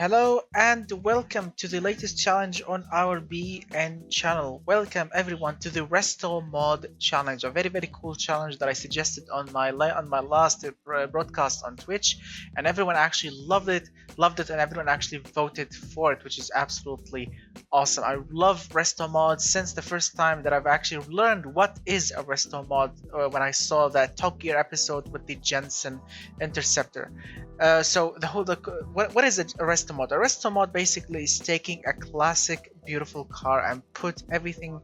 Hello and welcome to the latest challenge on our BN channel. Welcome everyone to the Restomod challenge, a very cool challenge that I suggested on my last broadcast on Twitch, and everyone actually loved it, and everyone actually voted for it, which is absolutely awesome. I love Restomod since the first time that I've actually learned what is a Restomod when I saw that Top Gear episode with the Jensen interceptor. So what is a Restomod? A Restomod basically is taking a classic beautiful car and put everything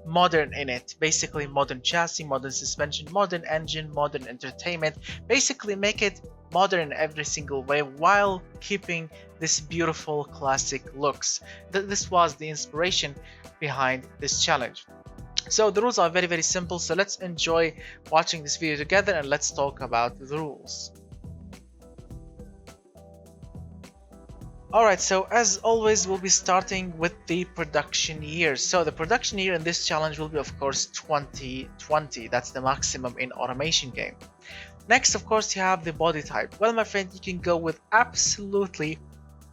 modern in it. Basically modern chassis, modern suspension, modern engine, modern entertainment. Basically make it modern in every single way while keeping this beautiful classic looks. This was the inspiration behind this challenge. So the rules are very simple. So let's enjoy watching this video together and let's talk about the rules. Alright, so as always, we'll be starting with the production year. So the production year in this challenge will be, of course, 2020. That's the maximum in automation game. Next, of course, you have the body type. Well, my friend, you can go with absolutely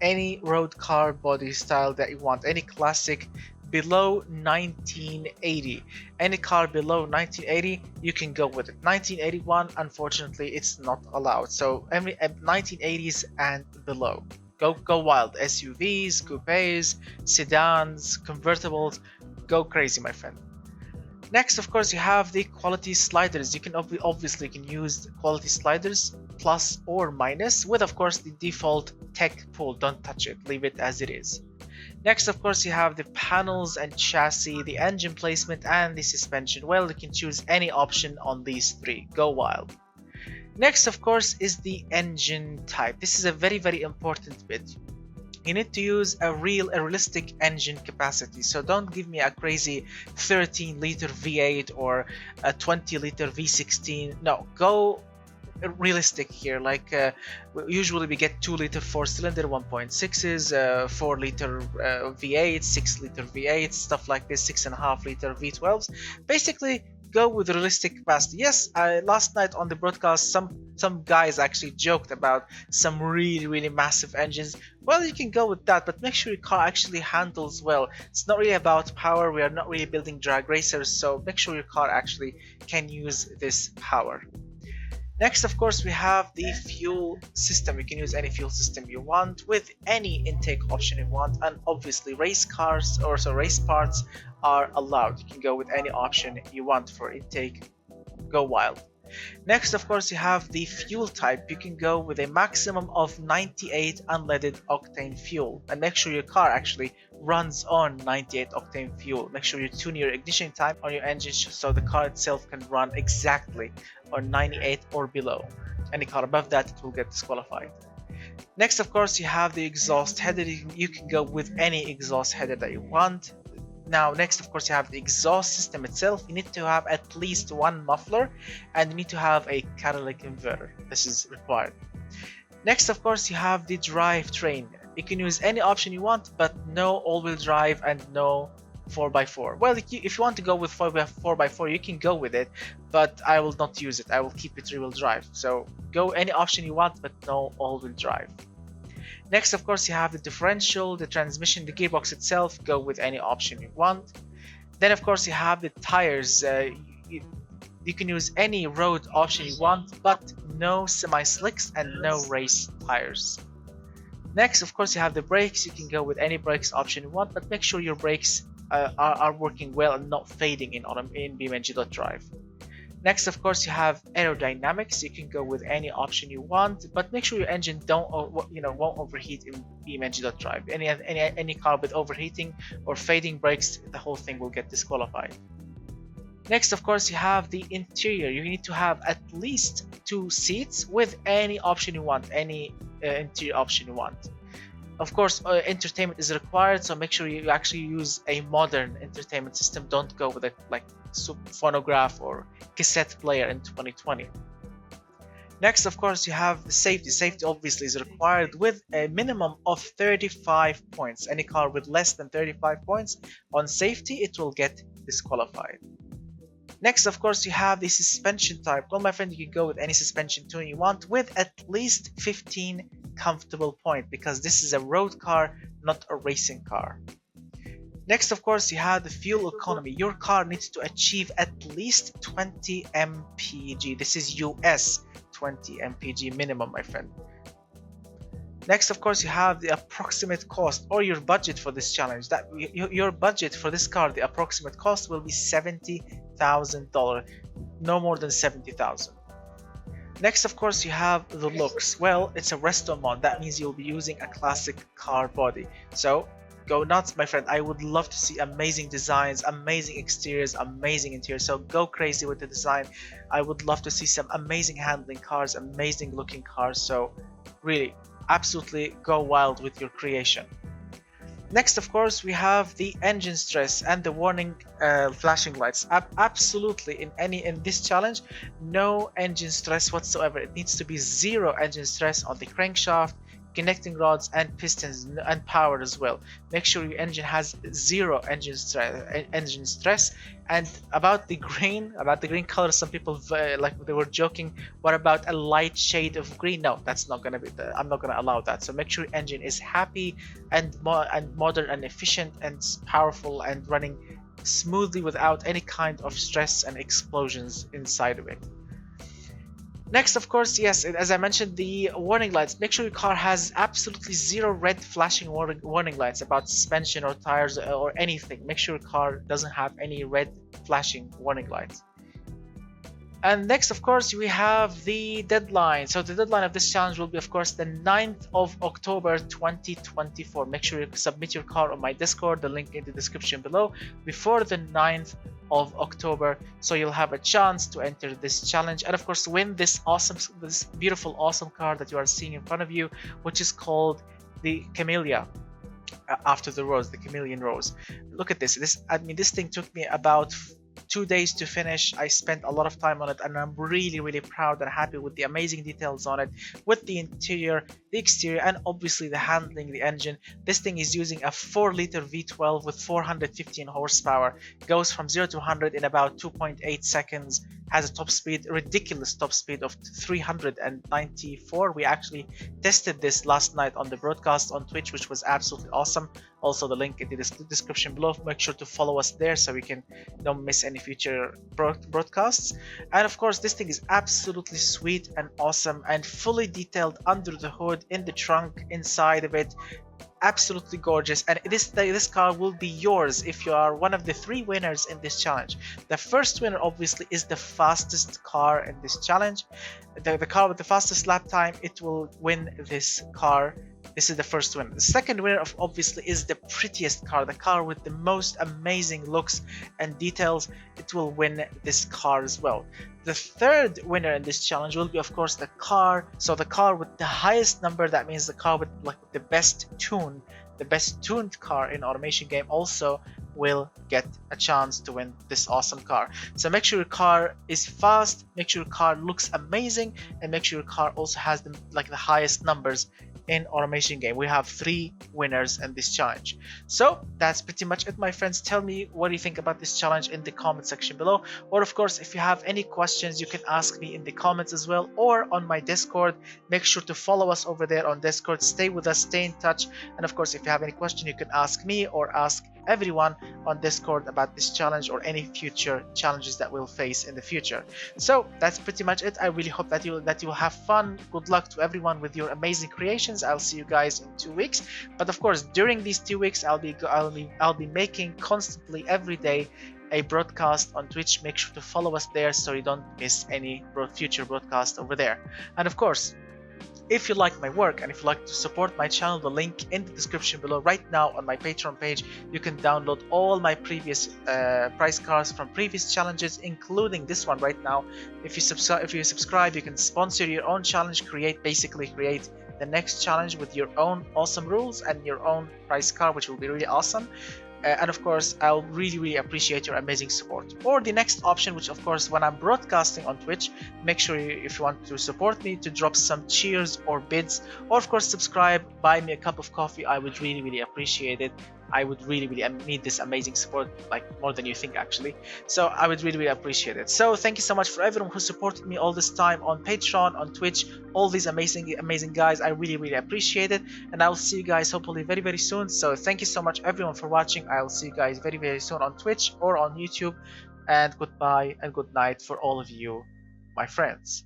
any road car body style that you want. Any classic below 1980. Any car below 1980, you can go with it. 1981, unfortunately, it's not allowed. So every 1980s and below. Go wild. SUVs, coupes, sedans, convertibles, go crazy, my friend. Next, of course, you have the quality sliders. You can obviously use quality sliders plus or minus with, of course, the default Techpool. Don't touch it, leave it as it is. Next, of course, you have the panels and chassis, the engine placement, and the suspension. Well, you can choose any option on these three. Go wild. Next, of course, is the engine type. This is a very important bit. You need to use a realistic engine capacity. So don't give me a crazy 13-liter V8 or a 20-liter V16. No, go realistic here. Like usually we get 2-liter 4-cylinder 1.6s, 4-liter V8, 6-liter V8, stuff like this, 6.5-liter V12s. Basically, go with realistic capacity. Yes, last night on the broadcast, some guys actually joked about some really massive engines. Well, you can go with that, but make sure your car actually handles well. It's not really about power. We are not really building drag racers, so make sure your car actually can use this power. Next, of course, we have the fuel system. You can use any fuel system you want with any intake option you want, and obviously race cars or race parts are allowed. You can go with any option you want for intake. Go wild. Next, of course, you have the fuel type. You can go with a maximum of 98 unleaded octane fuel, and make sure your car actually runs on 98 octane fuel. Make sure you tune your ignition time on your engine so the car itself can run exactly on 98 or below. Any car above that, it will get disqualified. Next, of course, you have the exhaust header. You can go with any exhaust header that you want. Now, next, of course, you have the exhaust system itself. You need to have at least one muffler, and you need to have a catalytic inverter. This is required. Next, of course, you have the drivetrain. You can use any option you want, but no all-wheel drive and no 4x4. Well, if you want to go with 4x4, you can go with it, but I will not use it. I will keep it rear-wheel drive. So go any option you want, but no all-wheel drive. Next, of course, you have the differential, the transmission, the gearbox itself. Go with any option you want. Then, of course, you have the tires. You can use any road option you want, but no semi-slicks and no race tires. Next, of course, you have the brakes. You can go with any brakes option you want, but make sure your brakes are working well and not fading in BeamNG.drive. Next, of course, you have aerodynamics. You can go with any option you want, but make sure your engine won't overheat in BeamNG.drive. Any car with overheating or fading brakes, the whole thing will get disqualified. Next, of course, you have the interior. You need to have at least 2 seats with any option you want, any interior option you want. Of course, entertainment is required, so make sure you actually use a modern entertainment system. Don't go with a phonograph or cassette player in 2020. Next, of course, you have the safety. Safety obviously is required with a minimum of 35 points. Any car with less than 35 points on safety, it will get disqualified. Next, of course, you have the suspension type. Well, my friend, you can go with any suspension tune you want with at least 15 comfortable point, because this is a road car, not a racing car. Next, of course, you have the fuel economy. Your car needs to achieve at least 20 mpg. This is US 20 mpg minimum, my friend. Next, of course, you have the approximate cost, or your budget for this challenge. That your budget for this car, the approximate cost, will be $70,000, no more than 70,000. Next, of course, you have the looks. Well, it's a Restomod. That means you'll be using a classic car body. So go nuts, my friend. I would love to see amazing designs, amazing exteriors, amazing interiors. So go crazy with the design. I would love to see some amazing handling cars, amazing looking cars. So really, absolutely go wild with your creation. Next, of course, we have the engine stress and the warning flashing lights. Absolutely, in this challenge, no engine stress whatsoever. It needs to be 0 engine stress on the crankshaft, connecting rods, and pistons, and power as well. Make sure your engine has 0 engine stress. And about the green color, some people like they were joking, what about a light shade of green? No, that's not gonna be I'm not gonna allow that. So make sure your engine is happy and modern and efficient and powerful and running smoothly without any kind of stress and explosions inside of it. Next, of course, yes, as I mentioned, the warning lights. Make sure your car has absolutely 0 red flashing warning lights about suspension or tires or anything. Make sure your car doesn't have any red flashing warning lights. And next, of course, we have the deadline. So the deadline of this challenge will be, of course, the 9th of October 2024. Make sure you submit your car on my Discord, the link in the description below, before the 9th of October, so you'll have a chance to enter this challenge and of course win this beautiful awesome car that you are seeing in front of you, which is called the Camellia, after the rose, the chameleon rose. Look at this. I mean, this thing took me about 2 days to finish. I spent a lot of time on it, and I'm really proud and happy with the amazing details on it, with the interior, the exterior, and obviously the handling, the engine. This thing is using a 4-liter V12 with 415 horsepower, goes from 0 to 100 in about 2.8 seconds, has a top speed, ridiculous top speed of 394. We actually tested this last night on the broadcast on Twitch, which was absolutely awesome. Also the link in the description below. Make sure to follow us there so we can don't miss any future broadcasts. And of course, this thing is absolutely sweet and awesome and fully detailed under the hood, in the trunk, inside of it. Absolutely gorgeous, and this car will be yours if you are one of the 3 winners in this challenge. The first winner obviously is the fastest car in this challenge. The car with the fastest lap time, it will win this car. This is the first winner. The second winner obviously is the prettiest car, the car with the most amazing looks and details. It will win this car as well. The third winner in this challenge will be, of course, the car. So the car with the highest number, that means the car with like the best tune, the best tuned car in automation game, also will get a chance to win this awesome car. So make sure your car is fast, make sure your car looks amazing, and make sure your car also has the highest numbers in automation game. We have 3 winners in this challenge. So that's pretty much it, my friends. Tell me what you think about this challenge in the comment section below, or of course if you have any questions you can ask me in the comments as well, or on my Discord. Make sure to follow us over there on Discord. Stay with us, stay in touch, and of course if you have any question you can ask me or ask everyone on Discord about this challenge or any future challenges that we'll face in the future. So that's pretty much it. I really hope that you'll have fun. Good luck to everyone with your amazing creations. I'll see you guys in 2 weeks. But of course, during these 2 weeks, I'll be making constantly every day a broadcast on Twitch. Make sure to follow us there so you don't miss any future broadcast over there. And of course, if you like my work and if you like to support my channel, the link in the description below. Right now on my Patreon page, you can download all my previous prize cards from previous challenges, including this one right now. If you subscribe, you can sponsor your own challenge, basically create the next challenge with your own awesome rules and your own prize card, which will be really awesome. And of course, I'll really appreciate your amazing support. Or the next option, which of course when I'm broadcasting on Twitch, make sure if you want to support me, to drop some cheers or bids, or of course subscribe, buy me a cup of coffee. I would really appreciate it. I would really need this amazing support, like more than you think actually. So I would really appreciate it. So thank you so much for everyone who supported me all this time on Patreon, on Twitch, all these amazing guys. I really appreciate it, and I'll see you guys hopefully very soon. So thank you so much everyone for watching. I'll see you guys very soon on Twitch or on YouTube, and goodbye and good night for all of you, my friends.